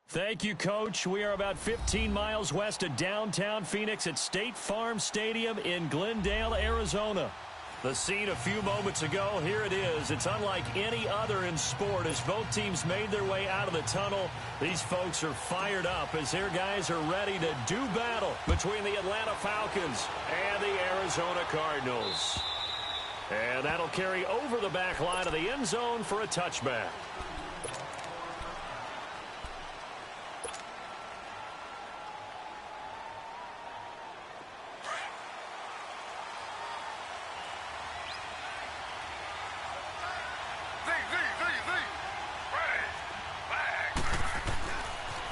Thank you, Coach. We are about 15 miles west of downtown Phoenix at State Farm Stadium in Glendale, Arizona. The scene a few moments ago, here it is. It's unlike any other in sport as both teams made their way out of the tunnel. These folks are fired up as their guys are ready to do battle between the Atlanta Falcons and the Arizona Cardinals. And that'll carry over the back line of the end zone for a touchback.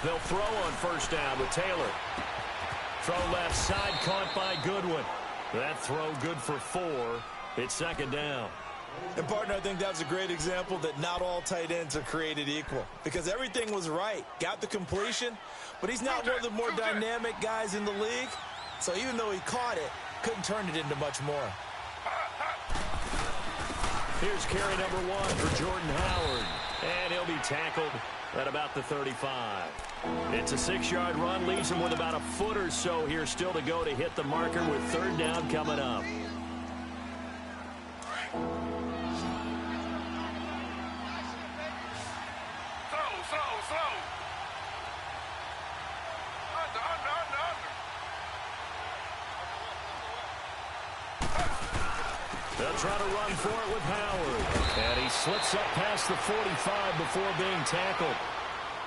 They'll throw on first down with Taylor. Throw left side, caught by Goodwin. That throw good for 4. It's second down. And, partner, I think that was a great example that not all tight ends are created equal. Because everything was right. Got the completion, but he's not one of the more dynamic guys in the league. So even though he caught it, couldn't turn it into much more. Here's carry number 1 for Jordan Howard. And he'll be tackled at about the 35. It's a 6-yard run, leaves him with about a foot or so here still to go to hit the marker with third down coming up. They'll try to run for it with Howard. And he slips up past the 45 before being tackled.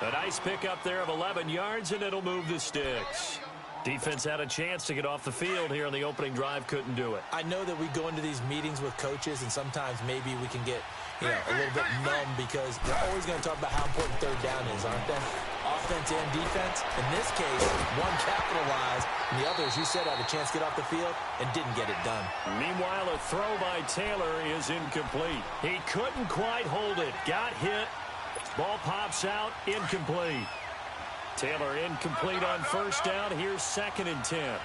A nice pickup there of 11 yards, and it'll move the sticks. Defense had a chance to get off the field here on the opening drive, couldn't do it. I know that we go into these meetings with coaches, and sometimes maybe we can get a little bit numb because they're always going to talk about how important third down is, aren't they? Offense and defense. In this case, one capitalized, and the others, you said, had a chance to get off the field and didn't get it done. Meanwhile, a throw by Taylor is incomplete. He couldn't quite hold it. Got hit. Ball pops out. Incomplete. Taylor incomplete on first down. Here's 2nd and 10.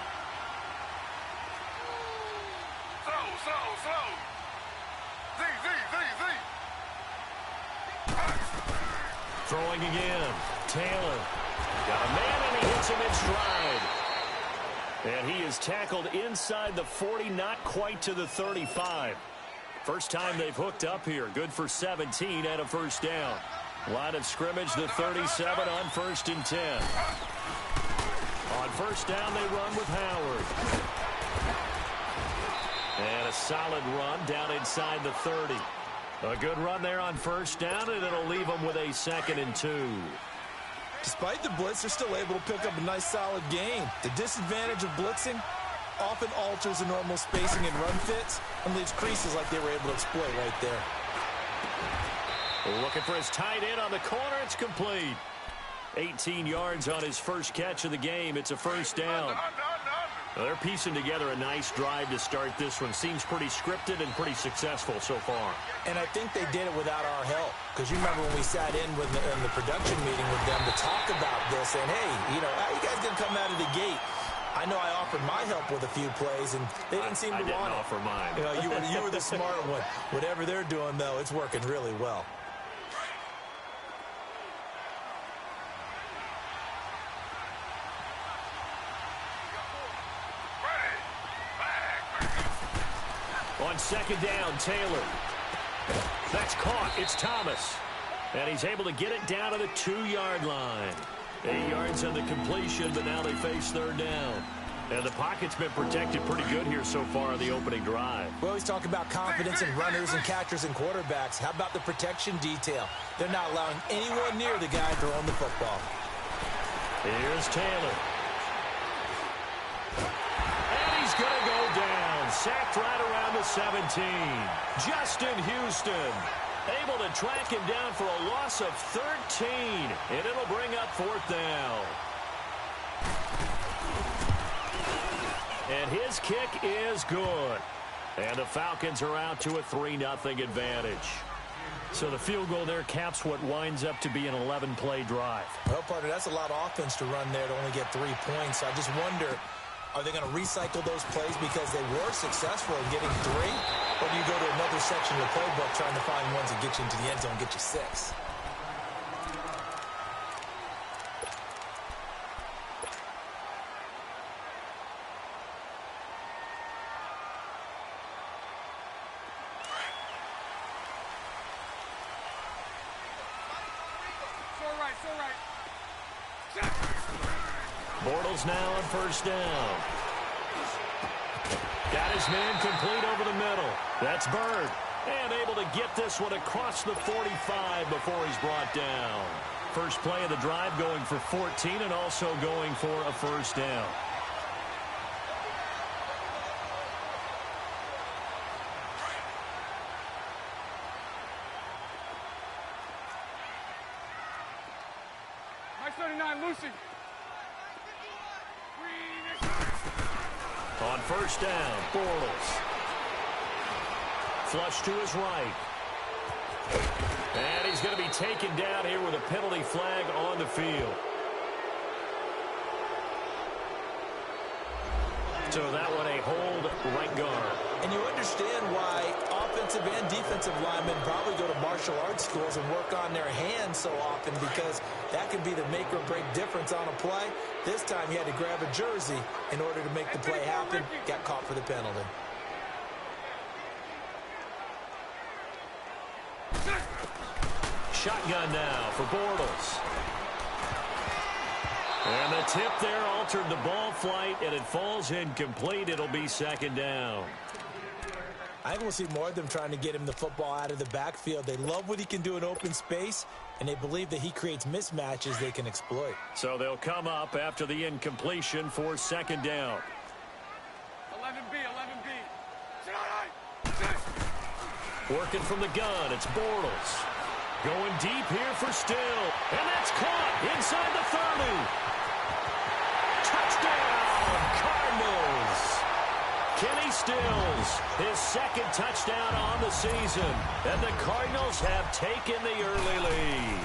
Throwing again. Taylor. Got a man, and he hits him in stride. And he is tackled inside the 40, not quite to the 35. First time they've hooked up here. Good for 17 and a first down. Line of scrimmage, the 37 on 1st and 10. On first down, they run with Howard. And a solid run down inside the 30. A good run there on first down, and it'll leave them with a 2nd and 2. Despite the blitz, they're still able to pick up a nice, solid gain. The disadvantage of blitzing often alters the normal spacing and run fits and leaves creases like they were able to exploit right there. Looking for his tight end on the corner. It's complete. 18 yards on his first catch of the game. It's a first down. They're piecing together a nice drive to start this one. Seems pretty scripted and pretty successful so far. And I think they did it without our help. Because you remember when we sat in the production meeting with them to talk about this. And, hey, how you guys going to come out of the gate? I know I offered my help with a few plays, and they didn't seem to want it. I didn't offer mine. You were the smart one. Whatever they're doing, though, it's working really well. On second down, Taylor. That's caught. It's Thomas. And he's able to get it down to the 2-yard line. 8 yards on the completion, but now they face third down. And the pocket's been protected pretty good here so far on the opening drive. We always talk about confidence in runners and catchers and quarterbacks. How about the protection detail? They're not allowing anyone near the guy throwing the football. Here's Taylor. And he's going to go down. Sacked right around the 17. Justin Houston able to track him down for a loss of 13. And it'll bring up 4th down. And his kick is good. And the Falcons are out to a 3-0 advantage. So the field goal there caps what winds up to be an 11-play drive. Well, partner, that's a lot of offense to run there to only get 3 points. So I just wonder, are they going to recycle those plays because they were successful in getting 3? Or do you go to another section of the playbook trying to find ones that get you into the end zone and get you 6? Bortles now on first down. Got his man complete over the middle. That's Bird. And able to get this one across the 45 before he's brought down. First play of the drive going for 14 and also going for a first down. Nice 39, Lucy. On first down, Bortles. Flush to his right. And he's going to be taken down here with a penalty flag on the field. So that one a hold right guard. And you understand why offensive and defensive linemen probably go to martial arts schools and work on their hands so often, because that can be the make or break difference on a play. This time he had to grab a jersey in order to make the play happen. Got caught for the penalty. Shotgun now for Bortles. And the tip there altered the ball flight, and it falls incomplete. It'll be second down. I think we'll see more of them trying to get him the football out of the backfield. They love what he can do in open space, and they believe that he creates mismatches they can exploit. So they'll come up after the incompletion for second down. 11B, 11B. Working from the gun, it's Bortles. Going deep here for Still. And that's caught inside the 30. Touchdown, Cardinals. Kenny Stills, his second touchdown on the season. And the Cardinals have taken the early lead.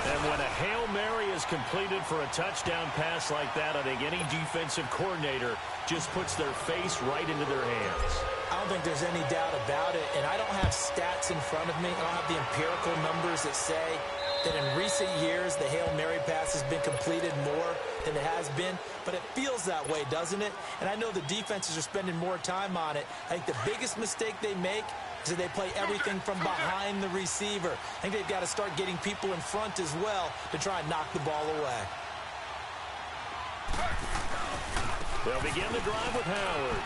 And when a Hail Mary is completed for a touchdown pass like that, I think any defensive coordinator just puts their face right into their hands. I don't think there's any doubt about it, and I don't have stats in front of me. I don't have the empirical numbers that say that in recent years the Hail Mary pass has been completed more than it has been, but it feels that way, doesn't it? And I know the defenses are spending more time on it. I think the biggest mistake they make is that they play everything from behind the receiver. I think they've got to start getting people in front as well to try and knock the ball away. They'll begin the drive with Howard.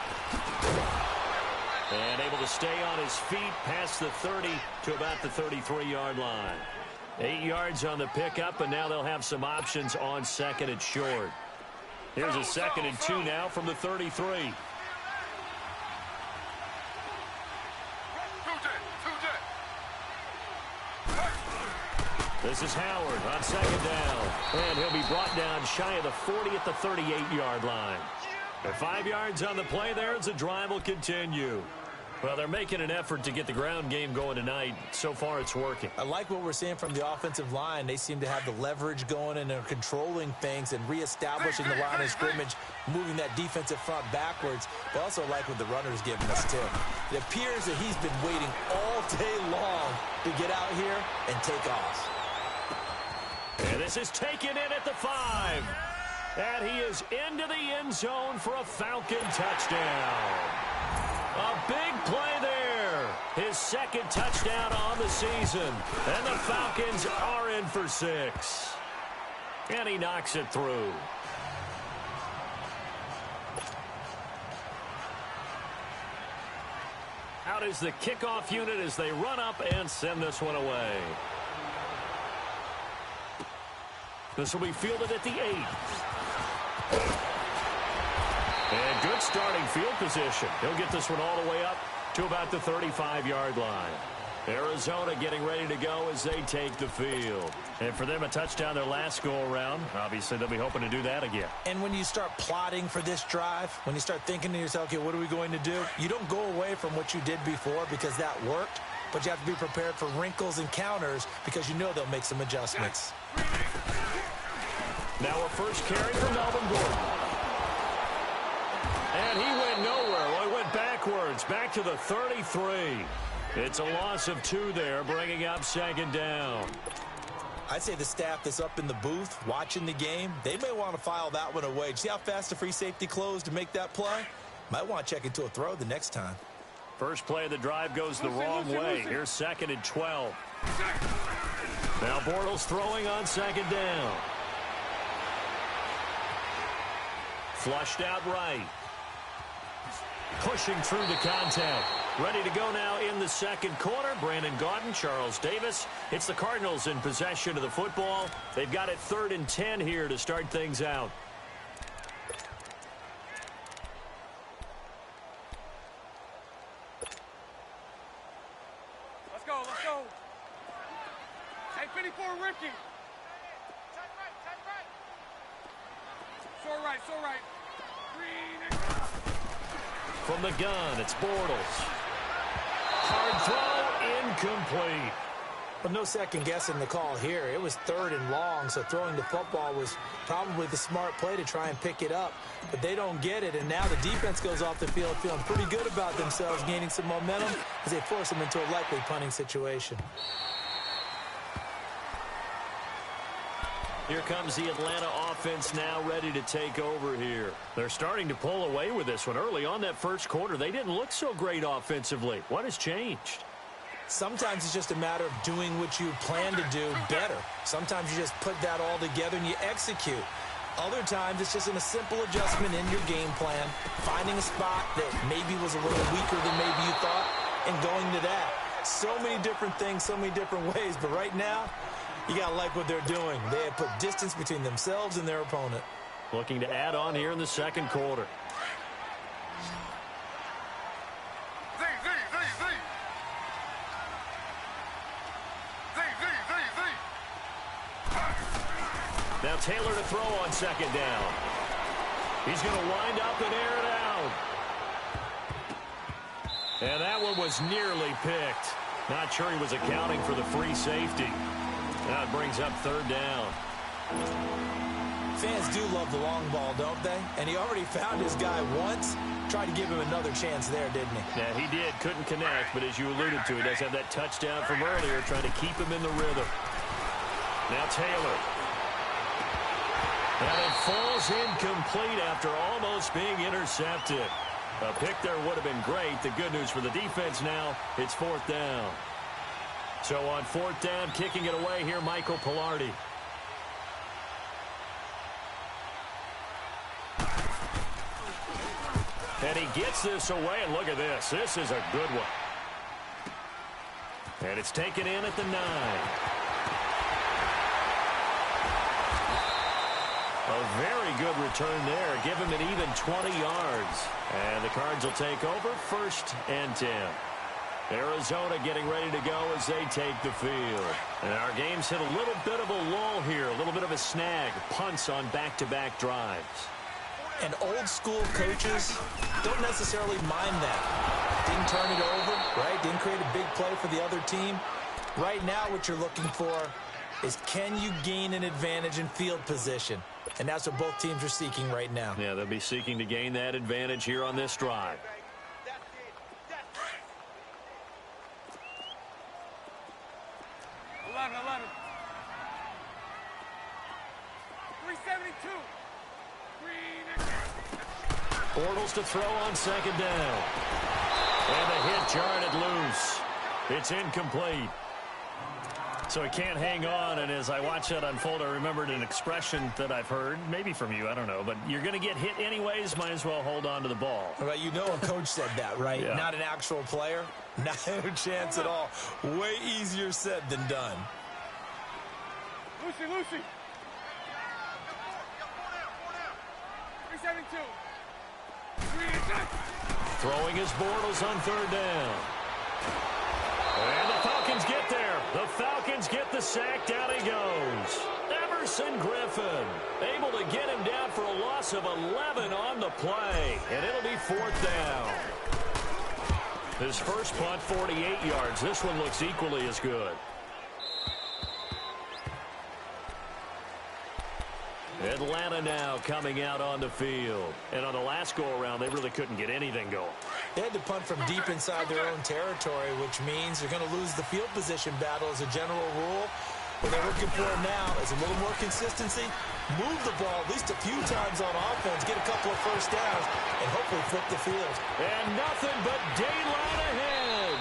And able to stay on his feet past the 30 to about the 33-yard line. 8 yards on the pickup, and now they'll have some options on second and short. Here's a 2nd and 2 now from the 33. This is Howard on second down. And he'll be brought down shy of the 40 at the 38-yard line. And 5 yards on the play there as the drive will continue. Well, they're making an effort to get the ground game going tonight. So far, it's working. I like what we're seeing from the offensive line. They seem to have the leverage going, and they're controlling things and reestablishing the line of scrimmage, moving that defensive front backwards. But also like what the runner's giving us, too. It appears that he's been waiting all day long to get out here and take off. And this is taken in at the 5. And he is into the end zone for a Falcon touchdown. A big play there. His second touchdown on the season. And the Falcons are in for 6. And he knocks it through. Out is the kickoff unit as they run up and send this one away. This will be fielded at the 8. And good starting field position. He'll get this one all the way up to about the 35-yard line. Arizona getting ready to go as they take the field. And for them, a touchdown their last go-around. Obviously, they'll be hoping to do that again. And when you start plotting for this drive, when you start thinking to yourself, okay, what are we going to do? You don't go away from what you did before because that worked, but you have to be prepared for wrinkles and counters because you know they'll make some adjustments. Now a first carry for Melvin Gordon. And he went nowhere. Well, he went backwards, back to the 33. It's a loss of 2 there, bringing up second down. I'd say the staff that's up in the booth watching the game, they may want to file that one away. See how fast the free safety closed to make that play? Might want to check into a throw the next time. First play of the drive goes the wrong way. Here's 2nd and 12. Now Bortles throwing on second down. flushed out right. Pushing through the contact. Ready to go now in the second quarter. Brandon Gaudin, Charles Davis. It's the Cardinals in possession of the football. They've got it 3rd and 10 here to start things out. Let's go, let's go. Hey, 54, Ricky. So right. Green. From the gun, it's Bortles. Hard throw, incomplete. But no second guessing the call here. It was 3rd and long, so throwing the football was probably the smart play to try and pick it up. But they don't get it, and now the defense goes off the field feeling pretty good about themselves, gaining some momentum as they force them into a likely punting situation. Here comes the Atlanta offense now ready to take over here. They're starting to pull away with this one. Early on that first quarter, they didn't look so great offensively. What has changed? Sometimes it's just a matter of doing what you plan to do better. Sometimes you just put that all together and you execute. Other times it's just a simple adjustment in your game plan, finding a spot that maybe was a little weaker than maybe you thought, and going to that. So many different things, so many different ways, but right now, you got to like what they're doing. They have put distance between themselves and their opponent. Looking to add on here in the second quarter. Now Taylor to throw on second down. He's going to wind up and air it out. And that one was nearly picked. Not sure he was accounting for the free safety. Now it brings up 3rd down. Fans do love the long ball, don't they? And he already found his guy once. Tried to give him another chance there, didn't he? Yeah, he did. Couldn't connect, but as you alluded to, he does have that touchdown from earlier, trying to keep him in the rhythm. Now Taylor. And it falls incomplete after almost being intercepted. A pick there would have been great. The good news for the defense now, it's 4th down. So on 4th down, kicking it away here, Michael Palardy. And he gets this away, and look at this. This is a good one. And it's taken in at the 9. A very good return there. Give him an even 20 yards. And the Cards will take over 1st and 10. Arizona getting ready to go as they take the field. And our game's hit a little bit of a lull here, a little bit of a snag. Punts on back-to-back drives. And old-school coaches don't necessarily mind that. Didn't turn it over, right? Didn't create a big play for the other team. Right now what you're looking for is, can you gain an advantage in field position? And that's what both teams are seeking right now. Yeah, they'll be seeking to gain that advantage here on this drive. 11. 372. Bortles to throw on second down. And the hit jarred it loose. It's incomplete. So he can't hang on, and as I watch that unfold, I remembered an expression that I've heard, maybe from you, I don't know, but you're going to get hit anyways, might as well hold on to the ball. Well, you know a coach said that, right? Yeah. Not an actual player. Not a chance at all. Way easier said than done. Lucy. 372. Throwing his Bortles on 3rd down. And the Falcons get there. The Falcons get the sack. Down he goes. Everson Griffin able to get him down for a loss of 11 on the play. And it'll be 4th down. His first punt, 48 yards. This one looks equally as good. Atlanta now coming out on the field. And on the last go-around, they really couldn't get anything going. They had to punt from deep inside their own territory, which means they're going to lose the field position battle as a general rule. What they're looking for now is a little more consistency, move the ball at least a few times on offense, get a couple of first downs, and hopefully flip the field. And nothing but daylight ahead.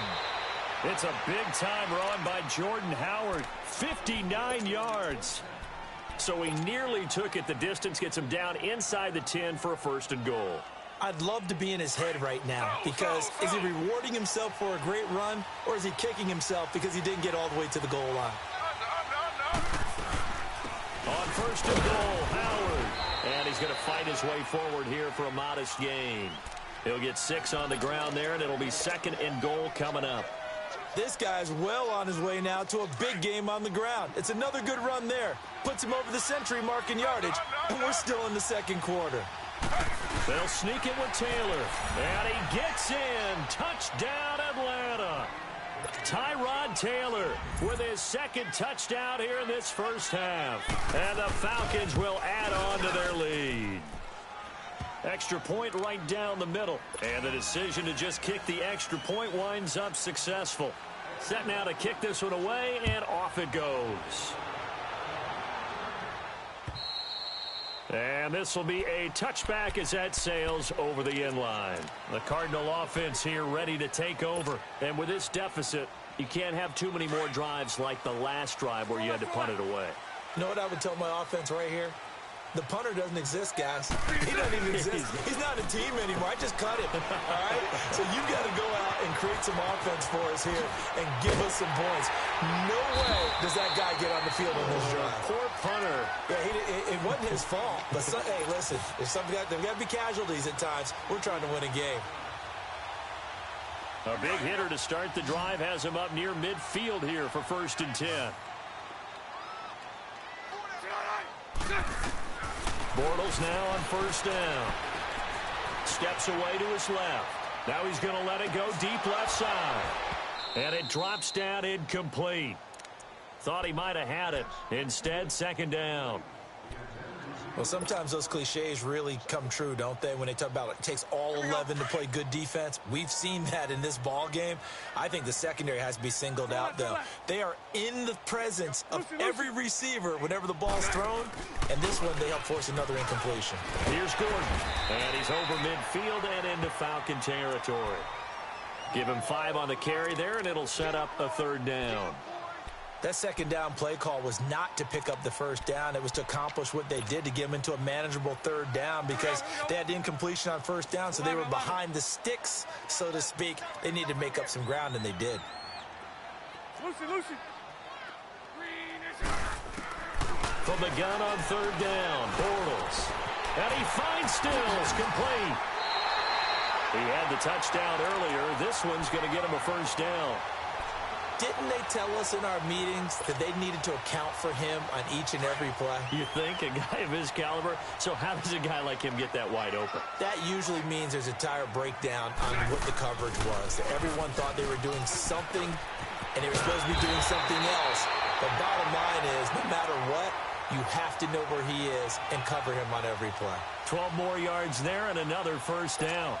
It's a big-time run by Jordan Howard, 59 yards. So he nearly took it the distance, gets him down inside the 10 for a 1st and goal. I'd love to be in his head right now because is he rewarding himself for a great run or is he kicking himself because he didn't get all the way to the goal line? On 1st and goal, Howard. And he's going to fight his way forward here for a modest gain. He'll get 6 on the ground there, and it'll be 2nd and goal coming up. This guy's well on his way now to a big game on the ground. It's another good run there. Puts him over the century mark in yardage, and we're still in the 2nd quarter. They'll sneak it with Taylor, and he gets in. Touchdown, Atlanta. Tyrod Taylor with his 2nd touchdown here in this 1st half. And the Falcons will add on to their lead. Extra point right down the middle. And the decision to just kick the extra point winds up successful. Set now to kick this one away, and off it goes. And this will be a touchback as that sails over the end line. The Cardinal offense here ready to take over. And with this deficit, you can't have too many more drives like the last drive where you had to punt it away. You know what I would tell my offense right here? The punter doesn't exist, guys. He doesn't even exist. He's not a team anymore. I just cut him, all right? So you've got to go out and create some offense for us here and give us some points. No way does that guy get on the field on this drive. Poor punter. Yeah, it wasn't his fault. But, hey, listen, there's got to be casualties at times. We're trying to win a game. A big hitter to start the drive has him up near midfield here for 1st and 10. Bortles now on 1st down. Steps away to his left. Now he's going to let it go deep left side. And it drops down incomplete. Thought he might have had it. Instead, 2nd down. Well, sometimes those cliches really come true, don't they? When they talk about it takes all 11 to play good defense. We've seen that in this ball game. I think the secondary has to be singled out, though. They are in the presence of every receiver whenever the ball's thrown. And this one, they help force another incompletion. Here's Gordon. And he's over midfield and into Falcon territory. Give him 5 on the carry there, and it'll set up a 3rd down. That 2nd down play call was not to pick up the 1st down. It was to accomplish what they did to get them into a manageable 3rd down because they had incompletion on 1st down, so they were behind the sticks, so to speak. They needed to make up some ground, and they did. From the gun on 3rd down, Bortles. And he finds Stills, complete. He had the touchdown earlier. This one's going to get him a 1st down. Didn't they tell us in our meetings that they needed to account for him on each and every play? You think? A guy of his caliber? So how does a guy like him get that wide open? That usually means there's a tire breakdown on what the coverage was. Everyone thought they were doing something, and they were supposed to be doing something else. But bottom line is, no matter what, you have to know where he is and cover him on every play. 12 more yards there and another 1st down.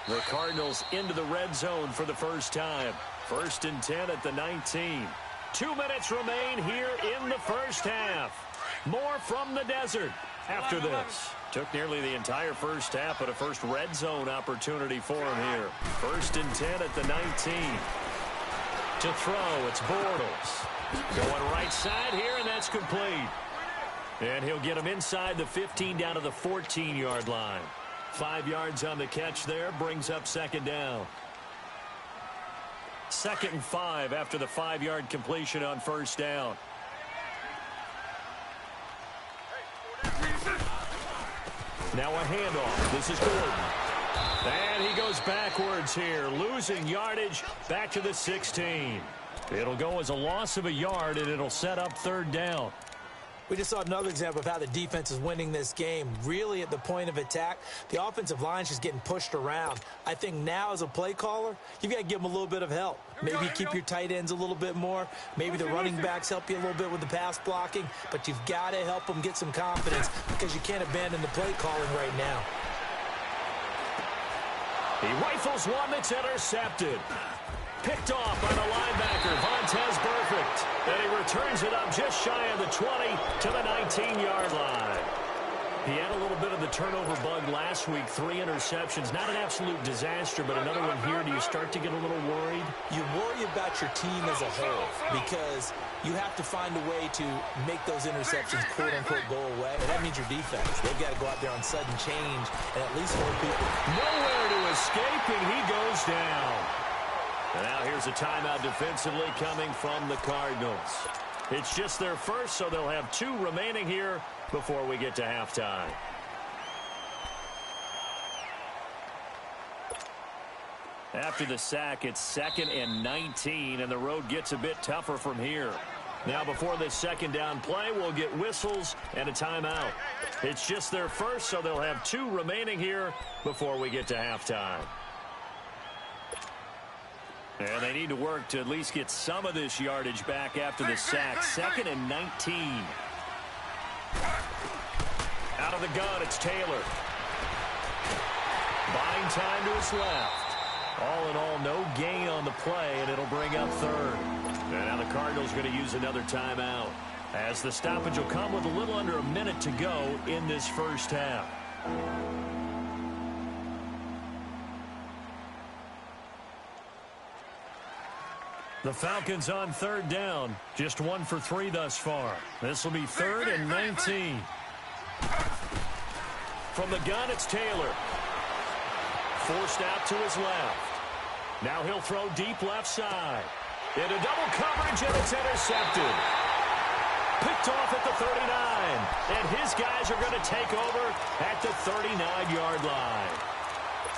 The Cardinals into the red zone for the 1st time. 1st and 10 at the 19. 2 minutes remain here in the 1st half. More from the desert after this. Took nearly the entire 1st half, but a first red zone opportunity for him here. 1st and 10 at the 19. To throw, it's Bortles. Going right side here, and that's complete. And he'll get him inside the 15 down to the 14-yard line. 5 yards on the catch there, brings up 2nd down. 2nd and 5 after the 5-yard completion on 1st down. Now a handoff. This is Gordon. And he goes backwards here, losing yardage back to the 16. It'll go as a loss of a yard, and it'll set up 3rd down. We just saw another example of how the defense is winning this game. Really at the point of attack, the offensive line is just getting pushed around. I think now as a play caller, you've got to give them a little bit of help. Maybe keep your tight ends a little bit more. Maybe the running backs help you a little bit with the pass blocking. But you've got to help them get some confidence because you can't abandon the play calling right now. He rifles one that's intercepted. Picked off by the linebacker, Vontaze Burfict. And he returns it up just shy of the 20 to the 19-yard line. He had a little bit of the turnover bug last week, 3 interceptions. Not an absolute disaster, but another one here. Do you start to get a little worried? You worry about your team as a whole because you have to find a way to make those interceptions, quote-unquote, go away. And that means your defense. They've got to go out there on sudden change and at least hold people. Nowhere to escape, and he goes down. And now here's a timeout defensively coming from the Cardinals. It's just their first, so they'll have 2 remaining here before we get to halftime. After the sack, it's 2nd and 19, and the road gets a bit tougher from here. Now, before this second down play, we'll get whistles and a timeout. It's just their first, so they'll have 2 remaining here before we get to halftime. And they need to work to at least get some of this yardage back after the sack. 2nd and 19. Out of the gun, it's Taylor. Buying time to his left. All in all, no gain on the play, and it'll bring up 3rd. And now the Cardinals going to use another timeout, as the stoppage will come with a little under a minute to go in this first half. The Falcons on 3rd down. Just 1 for 3 thus far. This will be 3rd and 19. From the gun, it's Taylor. Forced out to his left. Now he'll throw deep left side. Into double coverage, and it's intercepted. Picked off at the 39. And his guys are going to take over at the 39-yard line.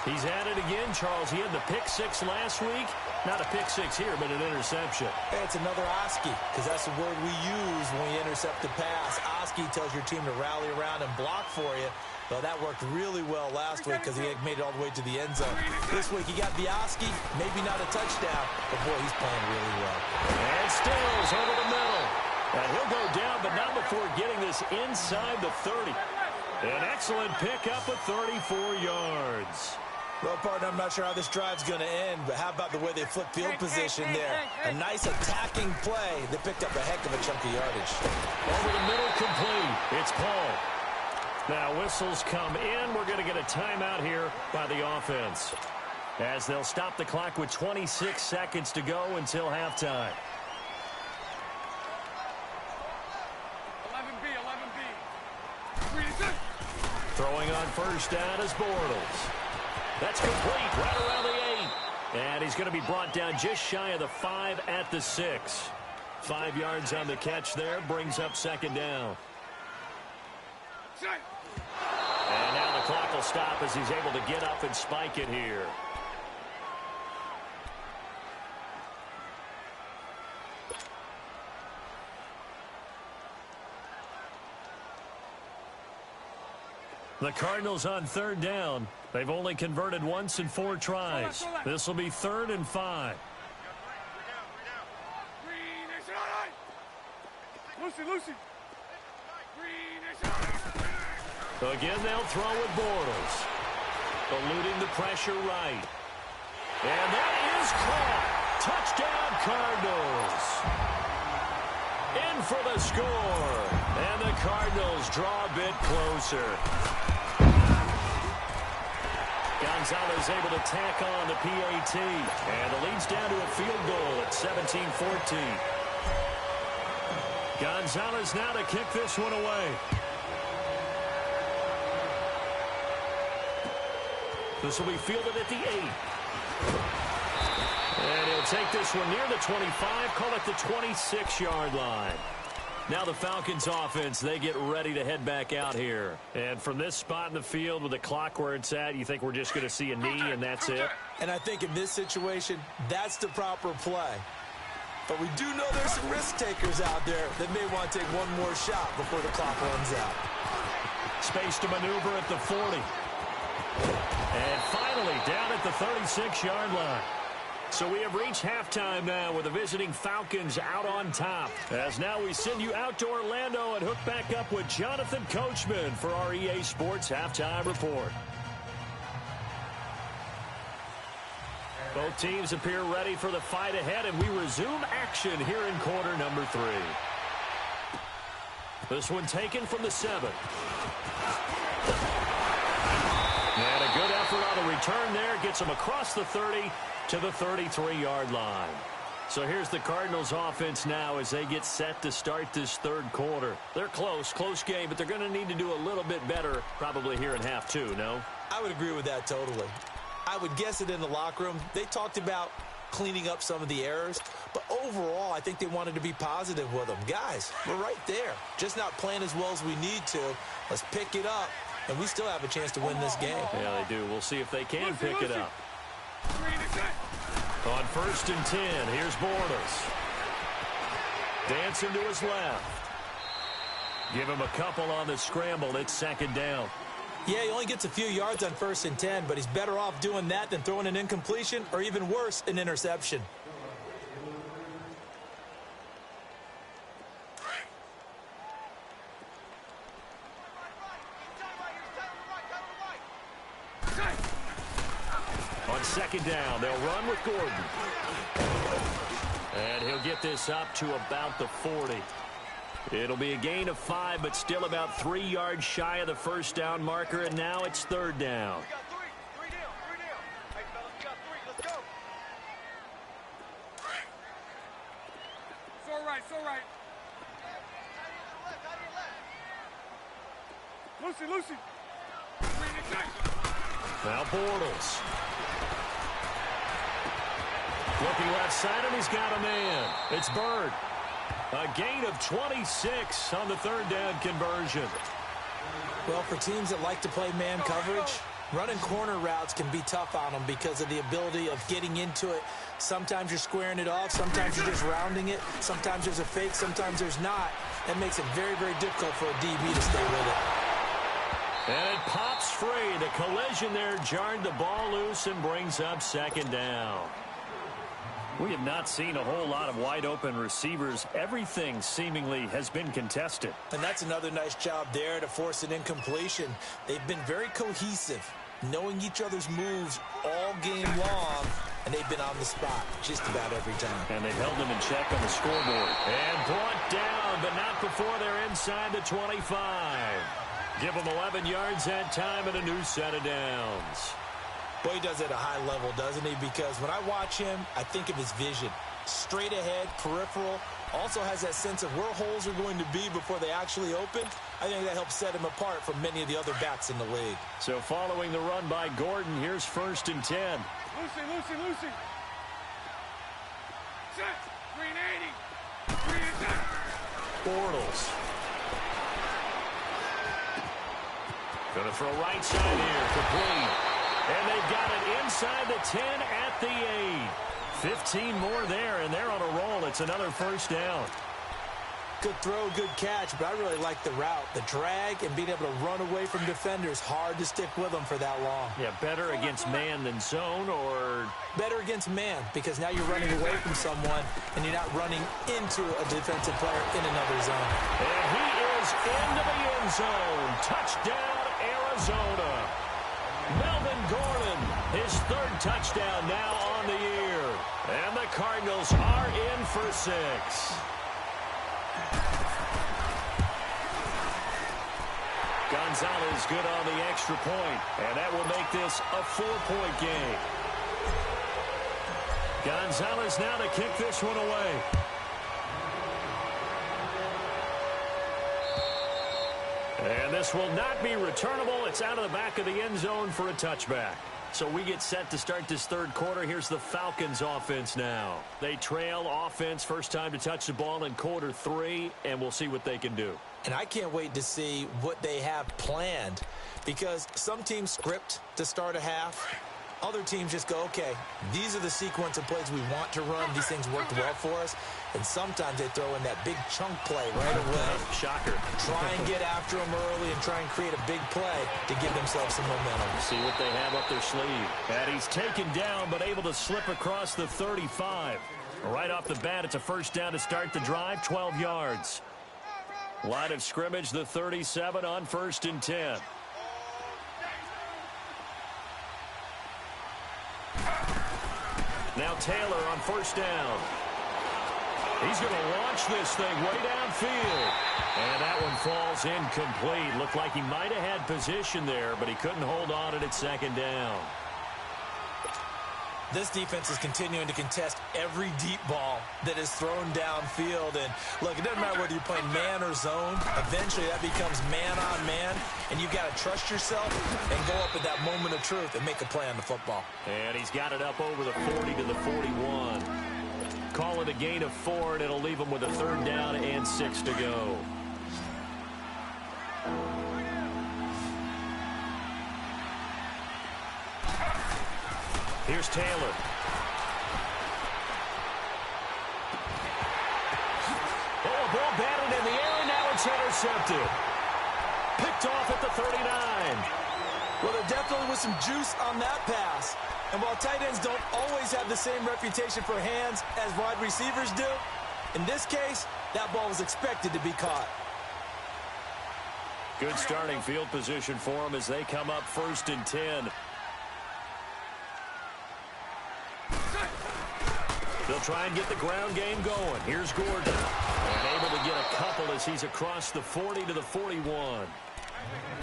He's at it again, Charles. He had the pick 6 last week. Not a pick 6 here, but an interception. Hey, it's another Oski, because that's the word we use when we intercept the pass. Oski tells your team to rally around and block for you. Well, that worked really well last week because he had made it all the way to the end zone. This week, he got the Oski, maybe not a touchdown, but boy, he's playing really well. And Stills over the middle. And he'll go down, but not before getting this inside the 30. An excellent pickup of 34 yards. Well, partner, I'm not sure how this drive's going to end, but how about the way they flip field position there? A nice attacking play. They picked up a heck of a chunk of yardage. Over the middle, complete. It's Paul. Now whistles come in. We're going to get a timeout here by the offense, as they'll stop the clock with 26 seconds to go until halftime. 11B. Throwing on first down is Bortles. That's complete right around the 8. And he's going to be brought down just shy of the 5 at the 6. 5 yards on the catch there, brings up 2nd down. And now the clock will stop as he's able to get up and spike it here. The Cardinals on 3rd down. They've only converted once in 4 tries. This will be 3rd and 5. Lucy. Again, they'll throw with Bortles. Eluding the pressure right. And that is caught. Touchdown, Cardinals. In for the score. And the Cardinals draw a bit closer. Gonzalez able to tack on the PAT. And the lead's down to a field goal at 17-14. Gonzalez now to kick this one away. This will be fielded at the 8. And he'll take this one near the 25, call it the 26-yard line. Now the Falcons offense, they get ready to head back out here. And from this spot in the field with the clock where it's at, you think we're just going to see a knee and that's it? And I think in this situation, that's the proper play. But we do know there's some risk takers out there that may want to take one more shot before the clock runs out. Space to maneuver at the 40. And finally down at the 36-yard line. So we have reached halftime now with the visiting Falcons out on top. As now we send you out to Orlando and hook back up with Jonathan Coachman for our EA Sports Halftime Report. Both teams appear ready for the fight ahead, and we resume action here in quarter number 3. This one taken from the 7. And a good effort on the return there. Gets him across the 30 to the 33-yard line. So here's the Cardinals offense now as they get set to start this third quarter. They're close game, but they're going to need to do a little bit better probably here in half two, no? I would agree with that totally. I would guess it in the locker room. They talked about cleaning up some of the errors, but overall I think they wanted to be positive with them. Guys, we're right there. Just not playing as well as we need to. Let's pick it up, and we still have a chance to win this game. Yeah, they do. We'll see if they can pick it up. On 1st and 10, here's Bortles. Dancing to his left. Give him a couple on the scramble. It's 2nd down. Yeah, he only gets a few yards on 1st and 10, but he's better off doing that than throwing an incompletion or even worse, an interception. On 2nd down, they'll run with Gordon. And he'll get this up to about the 40. It'll be a gain of 5, but still about 3 yards shy of the first down marker, and now it's 3rd down. We got three down. Hey, fellas, we got 3. Let's go. It's all right. Lucy. Now Bortles. Looking left side, and he's got a man. It's Bird. A gain of 26 on the 3rd down conversion. Well, for teams that like to play man coverage, running corner routes can be tough on them because of the ability of getting into it. Sometimes you're squaring it off. Sometimes you're just rounding it. Sometimes there's a fake. Sometimes there's not. That makes it very, very difficult for a DB to stay with it. And it pops free. The collision there jarred the ball loose and brings up 2nd down. We have not seen a whole lot of wide-open receivers. Everything seemingly has been contested. And that's another nice job there to force an incompletion. They've been very cohesive, knowing each other's moves all game long, and they've been on the spot just about every time. And they've held them in check on the scoreboard. And brought down, but not before they're inside the 25. Give them 11 yards that time and a new set of downs. Boy, he does it at a high level, doesn't he? Because when I watch him, I think of his vision. Straight ahead, peripheral. Also has that sense of where holes are going to be before they actually open. I think that helps set him apart from many of the other backs in the league. So following the run by Gordon, here's 1st and 10. Lucy. Set. 380. 3 and 10. Bortles. Gonna throw right side here, complete. And they've got it inside the 10 at the 8. 15 more there, and they're on a roll. It's another 1st down. Good throw, good catch, but I really like the route. The drag and being able to run away from defenders, hard to stick with them for that long. Yeah, better against man than zone, or? Better against man, because now you're running away from someone, and you're not running into a defensive player in another zone. And he is into the end zone. Touchdown, Arizona. Melvin Gordon, his 3rd touchdown now on the year. And the Cardinals are in for 6. Gonzalez good on the extra point, and that will make this a 4-point game. Gonzalez now to kick this one away. And this will not be returnable. It's out of the back of the end zone for a touchback. So we get set to start this third quarter. Here's the Falcons offense now. They trail offense, first time to touch the ball in quarter 3, and we'll see what they can do. And I can't wait to see what they have planned, because some teams script to start a half. Other teams just go, okay, these are the sequence of plays we want to run. These things worked well for us. And sometimes they throw in that big chunk play right away. Shocker. Try and get after them early and try and create a big play to give themselves some momentum. See what they have up their sleeve. And he's taken down but able to slip across the 35. Right off the bat, it's a first down to start the drive, 12 yards. Line of scrimmage, the 37 on 1st and 10. Now Taylor on first down. He's going to launch this thing way downfield. And that one falls incomplete. Looked like he might have had position there, but he couldn't hold on at second down. This defense is continuing to contest every deep ball that is thrown downfield. And, look, it doesn't matter whether you're playing man or zone. Eventually, that becomes man-on-man, and you've got to trust yourself and go up at that moment of truth and make a play on the football. And he's got it up over the 40 to the 41. Call it a gain of 4, and it'll leave him with a 3rd down and 6 to go. Here's Taylor. Oh, a ball batted in the air, and now it's intercepted. Picked off at the 39. Well, there definitely was some juice on that pass. And while tight ends don't always have the same reputation for hands as wide receivers do, in this case, that ball was expected to be caught. Good starting field position for them as they come up 1st and 10. They'll try and get the ground game going. Here's Gordon. And able to get a couple as he's across the 40 to the 41.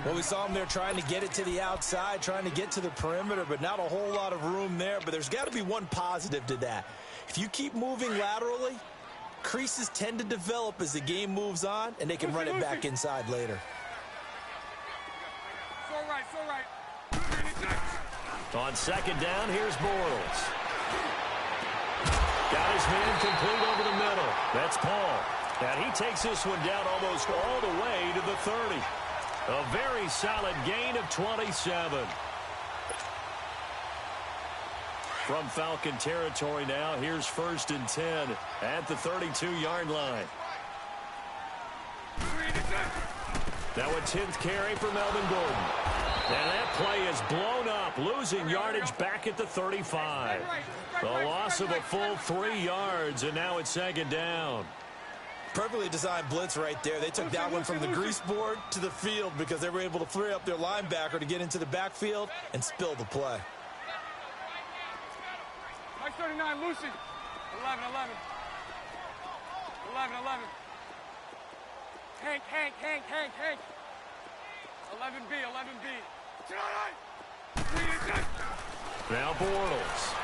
Well, we saw him there trying to get it to the outside, trying to get to the perimeter, but not a whole lot of room there. But there's got to be one positive to that. If you keep moving laterally, creases tend to develop as the game moves on, and they can run it back inside later. It's all right. On 2nd down, here's Bortles. Got his man complete over the middle. That's Paul. And he takes this one down almost all the way to the 30. A very solid gain of 27. From Falcon territory now, here's 1st and 10 at the 32-yard line. Now a 10th carry for Melvin Gordon. And that play is blown up, losing yardage back at the 35. The loss of a full 3 yards, and now it's 2nd down. Perfectly designed blitz right there. They took that one from the grease board to the field because they were able to free up their linebacker to get into the backfield and spill the play. 39, Lucy. 11. 11. Hank. 11B. Now Bortles.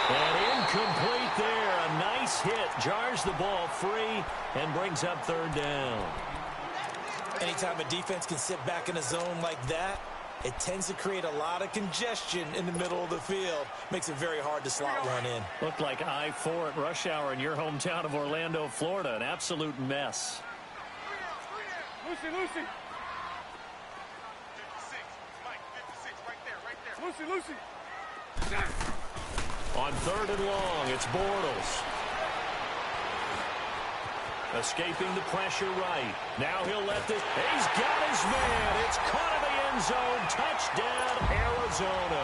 And incomplete there. A nice hit. Jars the ball free and brings up 3rd down. Anytime a defense can sit back in a zone like that, it tends to create a lot of congestion in the middle of the field. Makes it very hard to slot one in. Looked like I-4 at rush hour in your hometown of Orlando, Florida. An absolute mess. Lucy. 56, Mike, 56, right there. Lucy. On 3rd and long, it's Bortles. Escaping the pressure right. Now he'll let this. He's got his man. It's caught in the end zone. Touchdown, Arizona.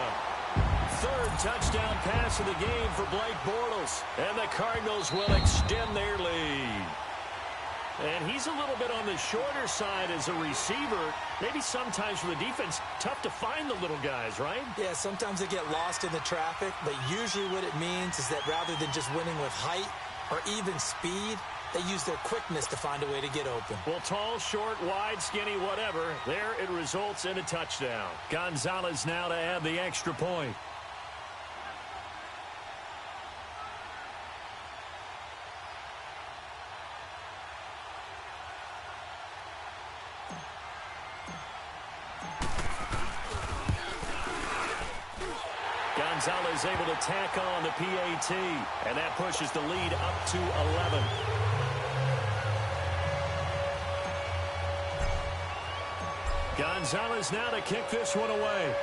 3rd touchdown pass of the game for Blake Bortles. And the Cardinals will extend their lead. And he's a little bit on the shorter side as a receiver. Maybe sometimes for the defense, tough to find the little guys, right? Yeah, sometimes they get lost in the traffic, but usually what it means is that rather than just winning with height or even speed, they use their quickness to find a way to get open. Well, tall, short, wide, skinny, whatever, there it results in a touchdown. Gonzalez now to add the extra point. Gonzalez able to tack on the PAT, and that pushes the lead up to 11. Gonzalez now to kick this one away.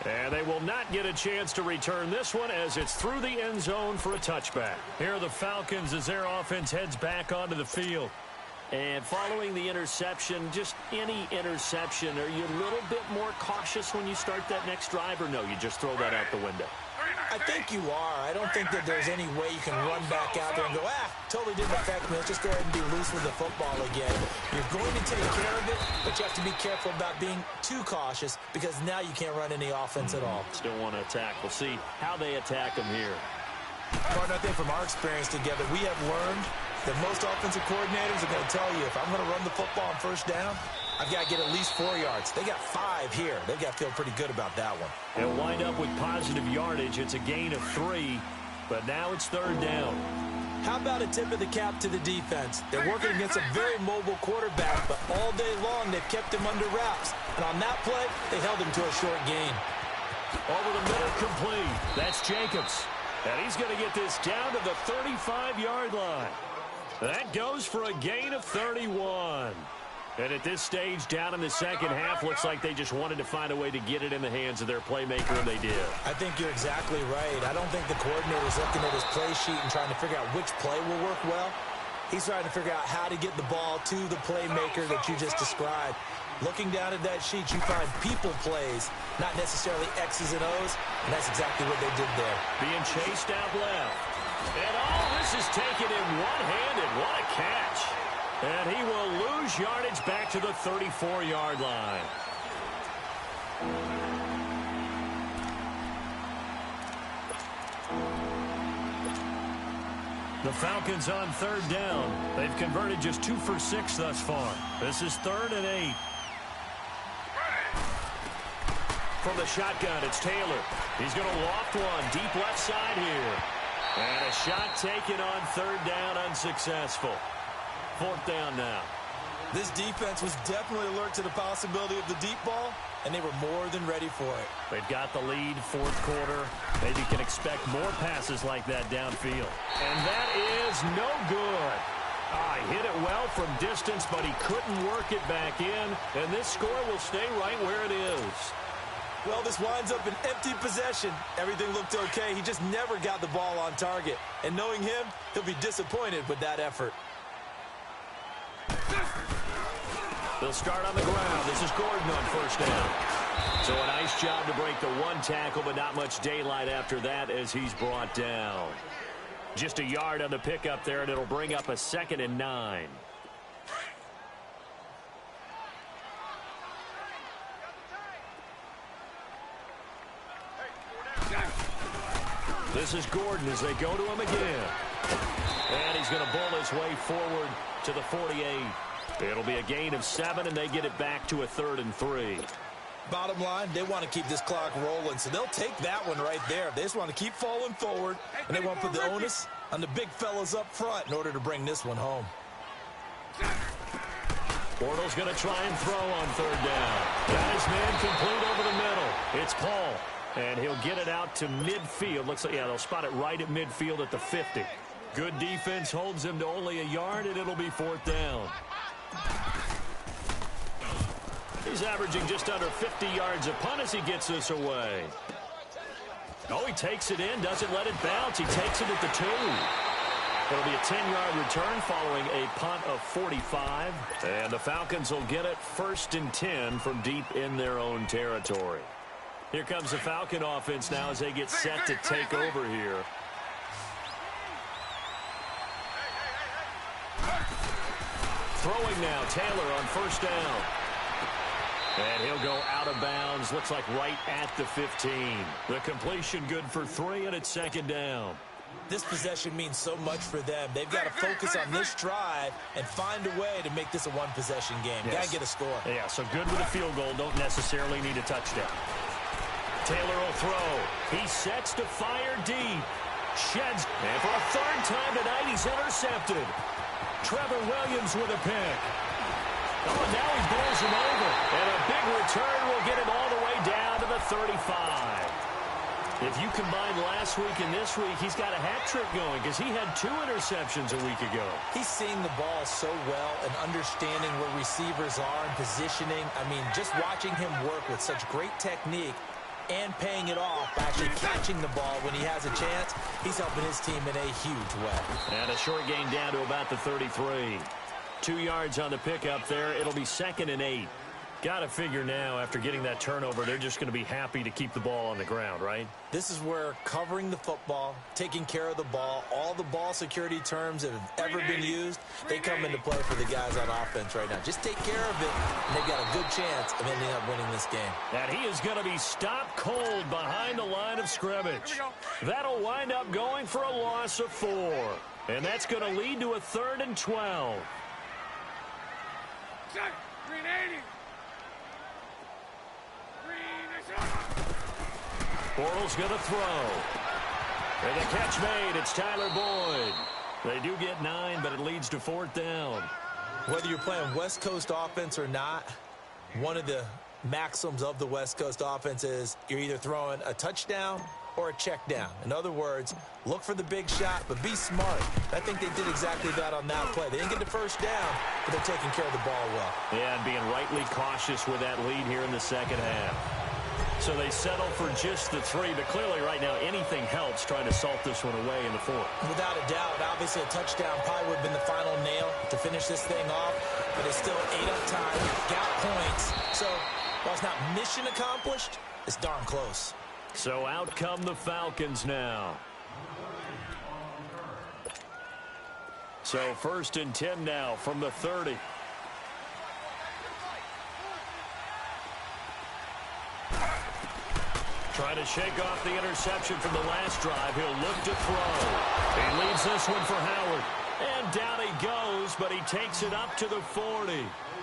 And they will not get a chance to return this one as it's through the end zone for a touchback. Here are the Falcons as their offense heads back onto the field. And following the interception, just any interception, are you a little bit more cautious when you start that next drive, or no, you just throw that out the window? I think you are. I don't think that there's any way you can run back out there and go, totally didn't affect me. Let's just go ahead and be loose with the football again. You're going to take care of it, but you have to be careful about being too cautious because now you can't run any offense at all. Still want to attack. We'll see how they attack them here. Partner, I think from our experience together, we have learned that most offensive coordinators are going to tell you, if I'm going to run the football on first down, I've got to get at least 4 yards. They got 5 here. They've got to feel pretty good about that one. They'll wind up with positive yardage. It's a gain of 3, but now it's third down. How about a tip of the cap to the defense? They're working against a very mobile quarterback, but all day long they've kept him under wraps. And on that play, they held him to a short gain. Over the middle, complete. That's Jacobs. And he's going to get this down to the 35-yard line. That goes for a gain of 31. And at this stage, down in the second half, looks like they just wanted to find a way to get it in the hands of their playmaker, and they did. I think you're exactly right. I don't think the coordinator's looking at his play sheet and trying to figure out which play will work well. He's trying to figure out how to get the ball to the playmaker that you just described. Looking down at that sheet, you find people plays, not necessarily X's and O's, and that's exactly what they did there. Being chased out left. And this is taken in one-handed. What a catch. And he will lose yardage back to the 34-yard line. The Falcons on third down. They've converted just 2 for 6 thus far. This is 3rd and 8. From the shotgun, it's Taylor. He's going to loft one deep left side here. And a shot taken on third down, unsuccessful. 4th down now. This defense was definitely alert to the possibility of the deep ball, and they were more than ready for it. They've got the lead, 4th quarter. Maybe can expect more passes like that downfield. And that is no good. He hit it well from distance, but he couldn't work it back in. And this score will stay right where it is. Well, this winds up an empty possession. Everything looked okay. He just never got the ball on target. And knowing him, he'll be disappointed with that effort. They'll start on the ground. This is Gordon on first down. So a nice job to break the 1 tackle, but not much daylight after that as he's brought down. Just a yard on the pickup there, and it'll bring up a 2nd and 9. This is Gordon as they go to him again. And he's going to bull his way forward to the 48. It'll be a gain of 7, and they get it back to a 3rd and 3. Bottom line, they want to keep this clock rolling, so they'll take that one right there. They just want to keep falling forward, and they want to put the onus on the big fellas up front in order to bring this one home. Bortles going to try and throw on third down. Got his man complete over the middle. It's Paul, and he'll get it out to midfield. Looks like, they'll spot it right at midfield at the 50. Good defense holds him to only a yard, and it'll be 4th down. He's averaging just under 50 yards a punt as he gets this away. He takes it in, doesn't let it bounce. He takes it at the 2. It'll be a 10-yard return following a punt of 45. And the Falcons will get it 1st and 10 from deep in their own territory. Here comes the Falcon offense now as they get set to take over here. Throwing now, Taylor on first down. And he'll go out of bounds, looks like right at the 15. The completion good for 3, and it's 2nd down. This possession means so much for them. They've got to focus on this drive and find a way to make this a one-possession game. Yes. Got to get a score. Yeah, so good with a field goal. Don't necessarily need a touchdown. Taylor will throw. He sets to fire deep. Sheds. And for a 3rd time tonight, he's intercepted. Trevor Williams with a pick. Now he bowls him over. And a big return will get him all the way down to the 35. If you combine last week and this week, he's got a hat trick going because he had 2 interceptions a week ago. He's seeing the ball so well and understanding where receivers are and positioning. I mean, just watching him work with such great technique and paying it off by actually catching the ball when he has a chance, he's helping his team in a huge way. And a short gain down to about the 33. 2 yards on the pickup there. It'll be 2nd and 8. Got to figure now, after getting that turnover, they're just going to be happy to keep the ball on the ground, right? This is where covering the football, taking care of the ball, all the ball security terms that have ever been used, they come into play for the guys on offense right now. Just take care of it, and they've got a good chance of ending up winning this game. And he is going to be stopped cold behind the line of scrimmage. That'll wind up going for a loss of 4. And that's going to lead to a 3rd and 12. Set. 380. Bortles going to throw. And the catch made. It's Tyler Boyd. They do get 9, but it leads to 4th down. Whether you're playing West Coast offense or not, one of the maxims of the West Coast offense is you're either throwing a touchdown or a check down. In other words, look for the big shot, but be smart. I think they did exactly that on that play. They didn't get the first down, but they're taking care of the ball well. Yeah, and being rightly cautious with that lead here in the second half. So they settle for just the 3, but clearly right now anything helps trying to salt this one away in the 4th. Without a doubt, obviously a touchdown probably would have been the final nail to finish this thing off, but it's still 8 up time, got points. So while it's not mission accomplished, it's darn close. So out come the Falcons now. So 1st and 10 now from the 30. Trying to shake off the interception from the last drive. He'll look to throw. He leaves this one for Howard. And down he goes, but he takes it up to the 40.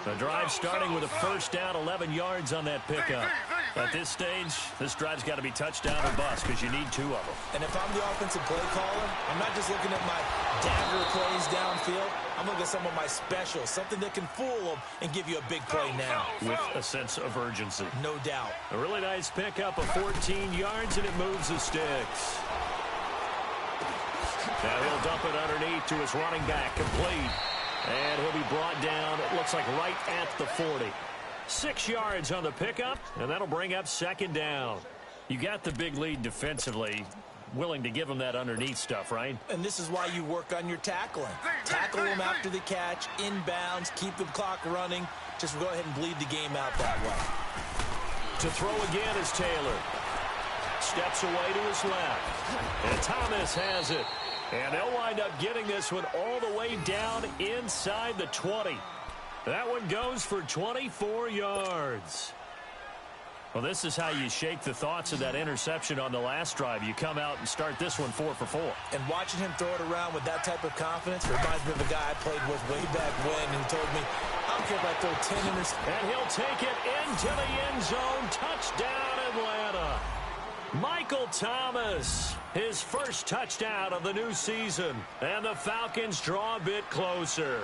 The drive starting with a 1st down, 11 yards on that pickup. At this stage, this drive's got to be touchdown or bust because you need 2 of them. And if I'm the offensive play caller, I'm not just looking at my dagger plays downfield. I'm looking at some of my specials, something that can fool them and give you a big play now. With a sense of urgency. No doubt. A really nice pickup of 14 yards, and it moves the sticks. Now he'll dump it underneath to his running back, complete. And he'll be brought down, it looks like right at the 40. 6 yards on the pickup, and that'll bring up 2nd down. You got the big lead defensively. Willing to give them that underneath stuff, right? And this is why you work on your tackling. Tackle them after the catch, inbounds, keep the clock running. Just go ahead and bleed the game out that way. To throw again is Taylor. Steps away to his left. And Thomas has it. And they'll wind up getting this one all the way down inside the 20. That one goes for 24 yards. Well, this is how you shake the thoughts of that interception on the last drive. You come out and start this one 4 for 4. And watching him throw it around with that type of confidence reminds me of a guy I played with way back when who told me, I don't care if I throw 10 interceptions. And he'll take it into the end zone. Touchdown, Atlanta. Michael Thomas, his first touchdown of the new season. And the Falcons draw a bit closer.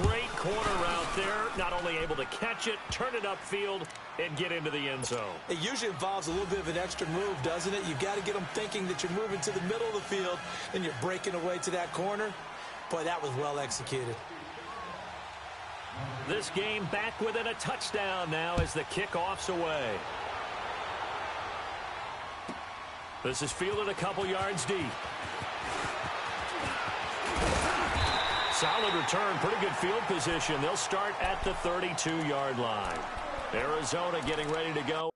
Great corner route there. Not only able to catch it, turn it upfield, and get into the end zone. It usually involves a little bit of an extra move, doesn't it? You've got to get them thinking that you're moving to the middle of the field, and you're breaking away to that corner. Boy, that was well executed. This game back within a touchdown now as the kickoff's away. This is fielded a couple yards deep. Solid return, pretty good field position. They'll start at the 32-yard line. Arizona getting ready to go.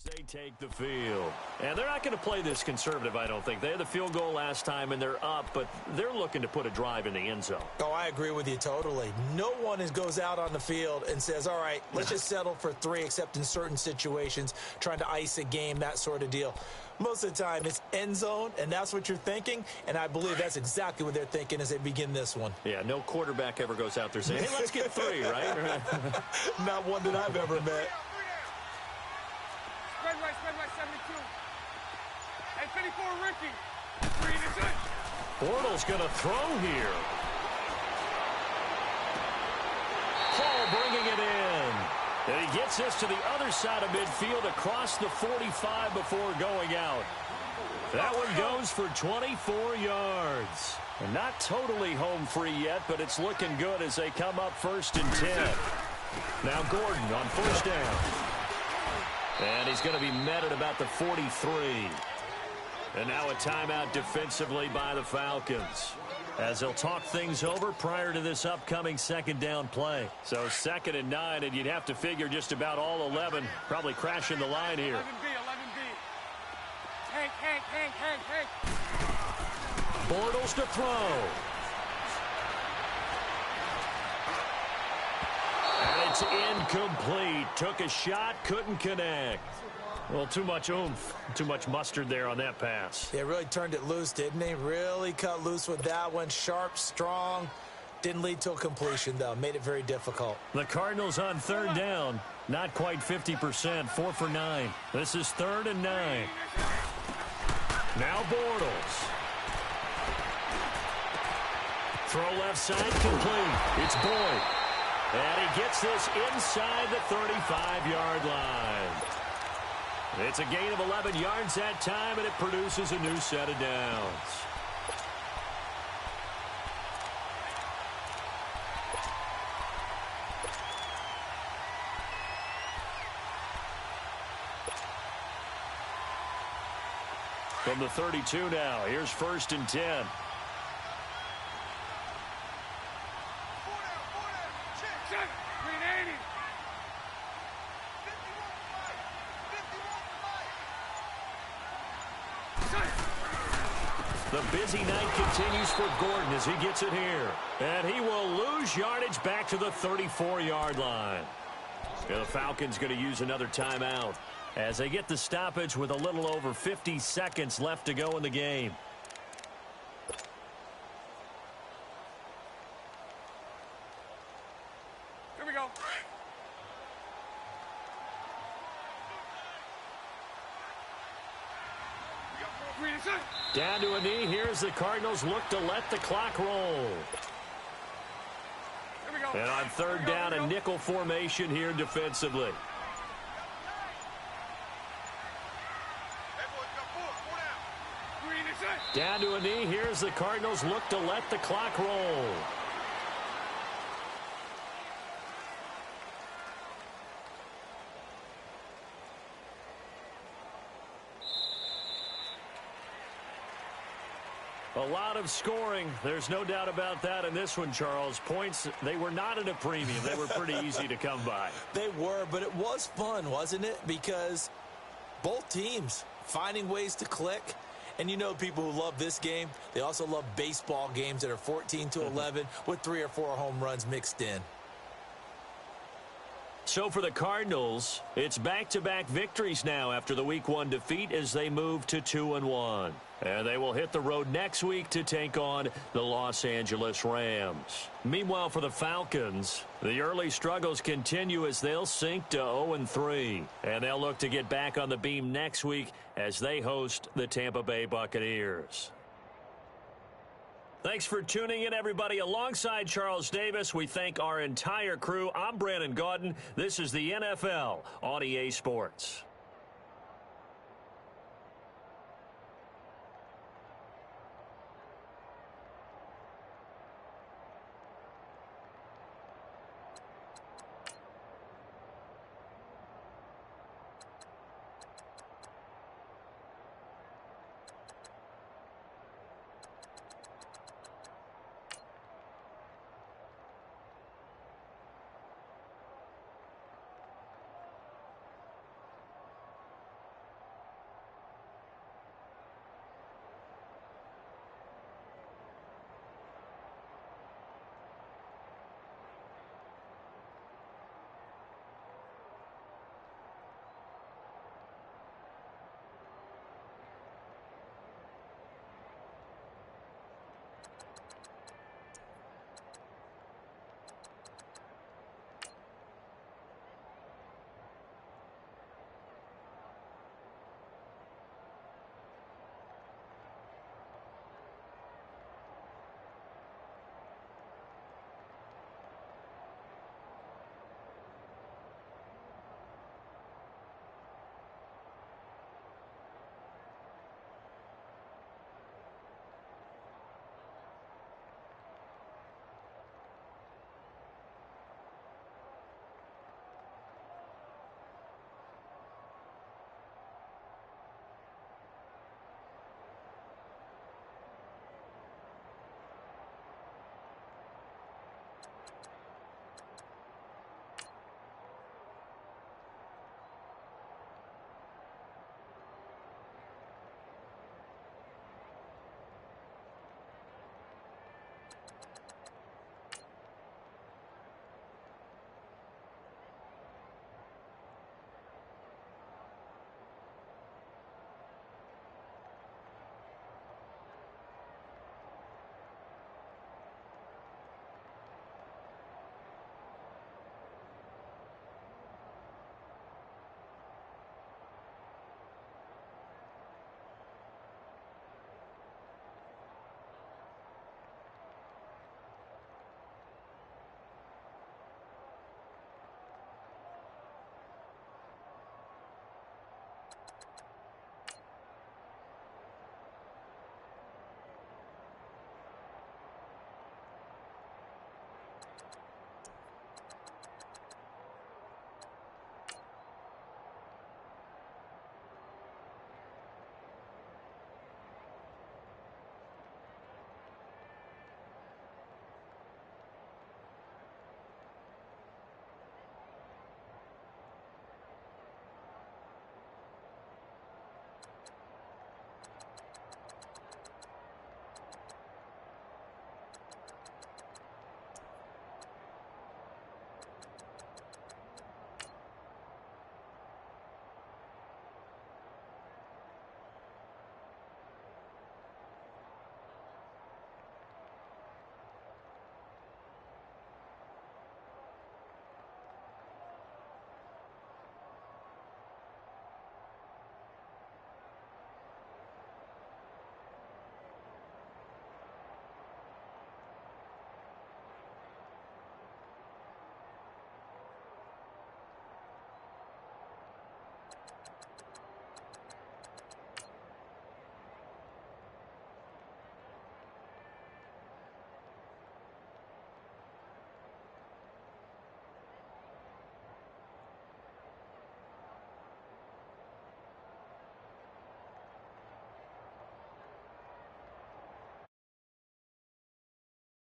They take the field. And they're not going to play this conservative, I don't think. They had the field goal last time, and they're up, but they're looking to put a drive in the end zone. Oh, I agree with you totally. No one goes out on the field and says, all right, let's just settle for 3, except in certain situations, trying to ice a game, that sort of deal. Most of the time, it's end zone, and that's what you're thinking, and I believe that's exactly what they're thinking as they begin this one. Yeah, no quarterback ever goes out there saying, hey, let's get 3, right? Not one that I've ever met. Spread right, 72. Hey, 54, Ricky. 3 to 2. Bortles going to throw here. Hall bringing it in. And he gets this to the other side of midfield across the 45 before going out. That one goes for 24 yards. And not totally home free yet, but it's looking good as they come up 1st and 10. Now Gordon on first down. And he's going to be met at about the 43. And now a timeout defensively by the Falcons, as they'll talk things over prior to this upcoming second down play. So 2nd and 9, and you'd have to figure just about all 11 probably crashing the line here. 11B, 11B. Hank. Bortles to throw. And it's incomplete. Took a shot, couldn't connect. Well, too much oomph, too much mustard there on that pass. They really turned it loose, didn't they? Really cut loose with that one. Sharp, strong. Didn't lead to a completion, though. Made it very difficult. The Cardinals on 3rd down. Not quite 50%, 4 for 9. This is 3rd and 9. Now Bortles. Throw left side, complete. It's Boyd. And he gets this inside the 35-yard line. It's a gain of 11 yards that time, and it produces a new set of downs. From the 32 now, here's 1st and 10. The busy night continues for Gordon as he gets it here. And he will lose yardage back to the 34-yard line. And the Falcons going to use another timeout as they get the stoppage with a little over 50 seconds left to go in the game. Here we go. Down to a knee. Here's the Cardinals look to let the clock roll. And on 3rd down, a nickel formation here defensively. Down to a knee. Here's the Cardinals look to let the clock roll. A lot of scoring. There's no doubt about that in this one, Charles. Points, they were not at a premium. They were pretty easy to come by. They were, but it was fun, wasn't it? Because both teams finding ways to click. And you know people who love this game, they also love baseball games that are 14-11 with 3 or 4 home runs mixed in. So for the Cardinals, it's back-to-back victories now after the Week 1 defeat as they move to 2-1. And they will hit the road next week to take on the Los Angeles Rams. Meanwhile, for the Falcons, the early struggles continue as they'll sink to 0-3. And they'll look to get back on the beam next week as they host the Tampa Bay Buccaneers. Thanks for tuning in, everybody. Alongside Charles Davis, we thank our entire crew. I'm Brandon Gaudin. This is the NFL on EA Sports.